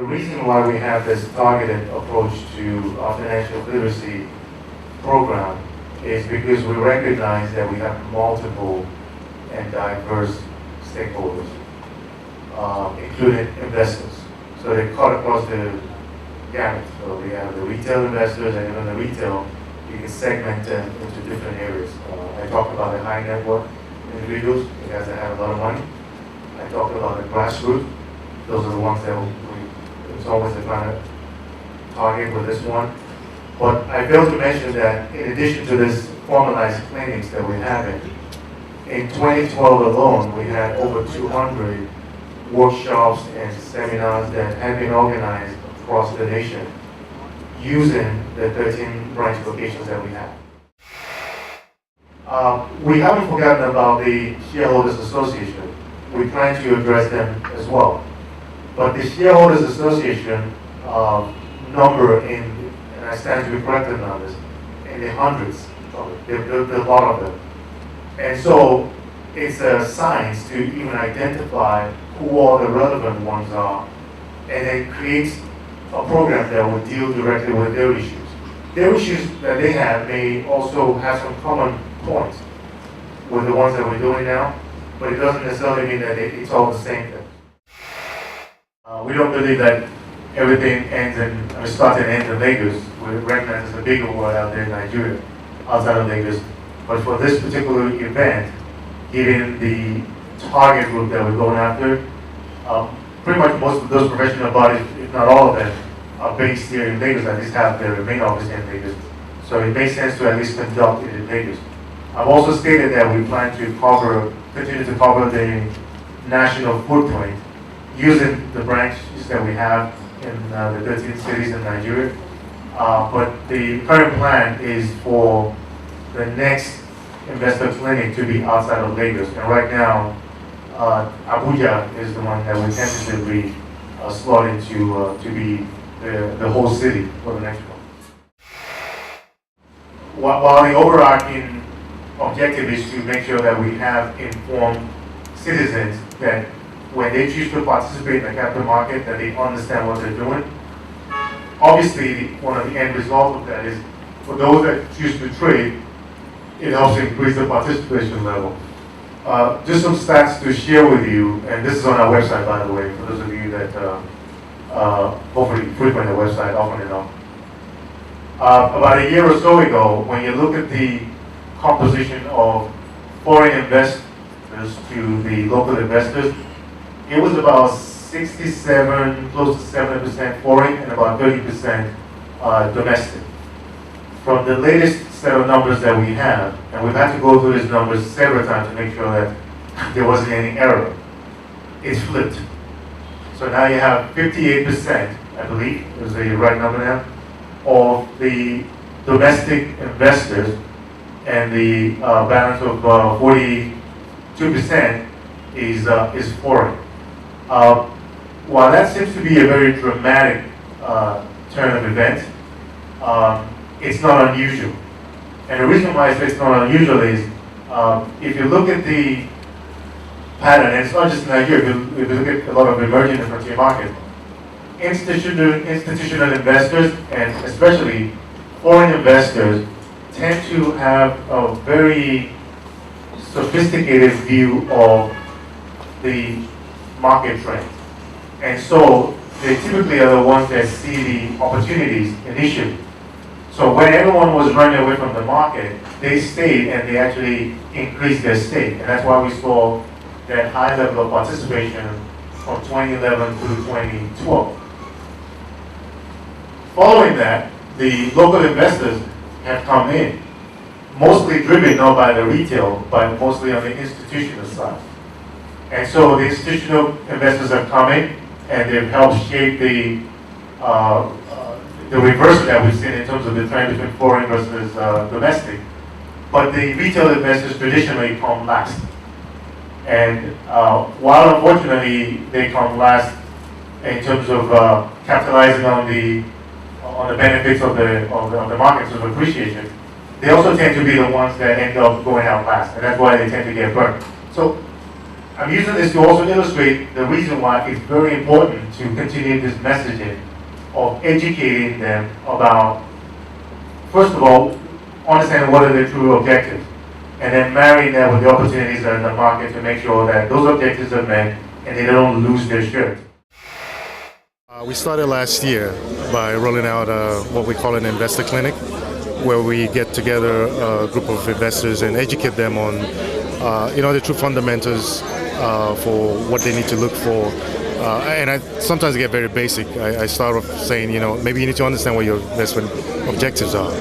The reason why we have this targeted approach to our financial literacy program is because we recognize that we have multiple and diverse stakeholders, including investors. So they cut across the gamut. So we have the retail investors, and even the retail, you can segment them into different areas. I talked about the high net worth individuals, the guys that have a lot of money. I talked about the grassroots. Those are the ones that it's always the kind of target with this one. But I failed to mention that in addition to this formalized clinics that we're having, in 2012 alone, we had over 200 workshops and seminars that have been organized across the nation using the 13 branch locations that we have. We haven't forgotten about the Shareholders Association. We plan to address them as well. But the Shareholders Association number and I stand to be corrected on this, in the hundreds, there are a lot of them. And so it's a science to even identify who all the relevant ones are, and then create a program that will deal directly with their issues. Their issues that they have may also have some common points with the ones that we're doing now, but it doesn't necessarily mean that it's all the same thing. We don't believe that everything starts and ends in Lagos. We recognize there's a bigger world out there in Nigeria, outside of Lagos. But for this particular event, given the target group that we're going after, pretty much most of those professional bodies, if not all of them, are based here in Lagos, at least have their main office in Lagos. So it makes sense to at least conduct it in Lagos. I've also stated that we plan to continue to cover the national footprint using the branches that we have in the 13 cities in Nigeria. But the current plan is for the next investor clinic to be outside of Lagos. And right now, Abuja is the one that we tentatively slot into to be the whole city for the next one. While the overarching objective is to make sure that we have informed citizens that when they choose to participate in the capital market, that they understand what they're doing. Obviously, one of the end results of that is for those that choose to trade, it helps increase the participation level. Just some stats to share with you, and this is on our website, by the way, for those of you that hopefully frequent the website often enough. About a year or so ago, when you look at the composition of foreign investors to the local investors, it was about 67, close to 70% foreign and about 30% domestic. From the latest set of numbers that we have, and we've had to go through these numbers several times to make sure that there wasn't any error, it's flipped. So now you have 58%, I believe, is the right number now, of the domestic investors, and the balance of 42% is foreign. While that seems to be a very dramatic turn of events, it's not unusual. And the reason why I say it's not unusual is if you look at the pattern, and it's not just in Nigeria, if you look at a lot of emerging and frontier markets, institutional investors, and especially foreign investors, tend to have a very sophisticated view of the market trend. And so they typically are the ones that see the opportunities initially. So when everyone was running away from the market, they stayed and they actually increased their stake. And that's why we saw that high level of participation from 2011 to 2012. Following that, the local investors have come in, mostly driven not by the retail, but mostly on the institutional side. And so the institutional investors have come in and they've helped shape the reversal that we've seen in terms of the trend between foreign versus domestic. But the retail investors traditionally come last. And while unfortunately they come last in terms of capitalizing on the benefits of the markets of appreciation, they also tend to be the ones that end up going out last, and that's why they tend to get burned. So I'm using this to also illustrate the reason why it's very important to continue this messaging of educating them about, first of all, understanding what are their true objectives, and then marrying that with the opportunities that are in the market to make sure that those objectives are met and they don't lose their shirt. We started last year by rolling out what we call an investor clinic, where we get together a group of investors and educate them on the true fundamentals for what they need to look for. And I sometimes get very basic. I start off saying, maybe you need to understand what your investment objectives are.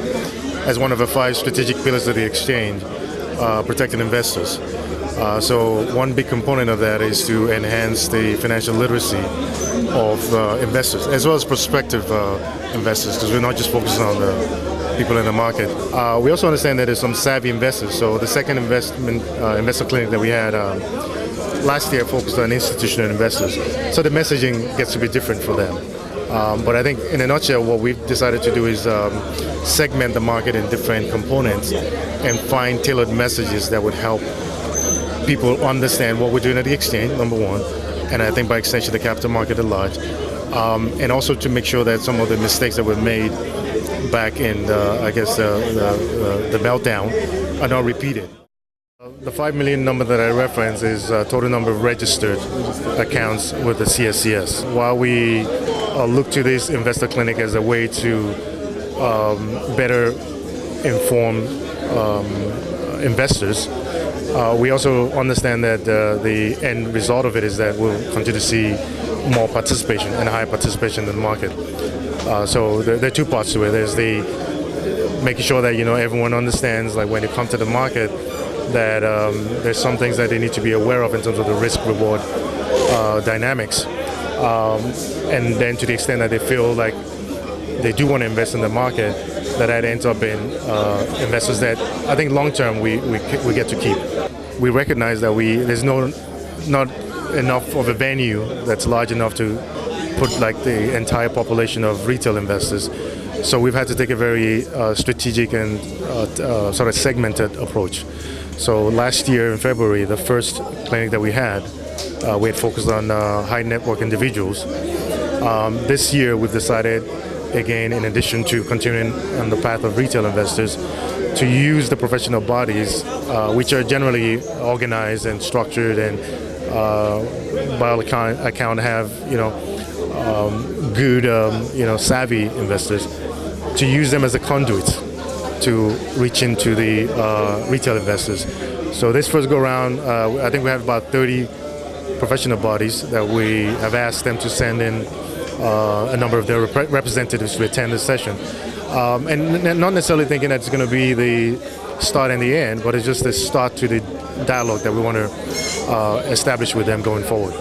As one of the 5 strategic pillars of the exchange, protecting investors. So one big component of that is to enhance the financial literacy of investors, as well as prospective investors, because we're not just focusing on the people in the market. We also understand that there's some savvy investors. So the second investor clinic that we had last year focused on institutional investors. So the messaging gets to be different for them. But I think in a nutshell, what we've decided to do is segment the market in different components and find tailored messages that would help people understand what we're doing at the exchange, number one, and I think by extension the capital market at large, and also to make sure that some of the mistakes that were made back in the meltdown are not repeated. The 5 million number that I reference is total number of registered accounts with the CSCS. While we look to this investor clinic as a way to better inform investors, we also understand that the end result of it is that we'll continue to see more participation and higher participation in the market. So there are 2 parts to it. There's the making sure that everyone understands, like when you come to the market, that there's some things that they need to be aware of in terms of the risk-reward dynamics, and then to the extent that they feel like they do want to invest in the market, that ends up in investors that I think long-term we get to keep. We recognize that there's not enough of a venue that's large enough to put like the entire population of retail investors. So we've had to take a very strategic and sort of segmented approach. So last year in February, the first clinic that we had focused on high net worth individuals. This year we've decided, again, in addition to continuing on the path of retail investors, to use the professional bodies, which are generally organized and structured and by all account have good savvy investors, to use them as a conduit to reach into the retail investors. So this first go round, I think we have about 30 professional bodies that we have asked them to send in a number of their representatives to attend this session. And not necessarily thinking that it's going to be the start and the end, but it's just the start to the dialogue that we want to establish with them going forward.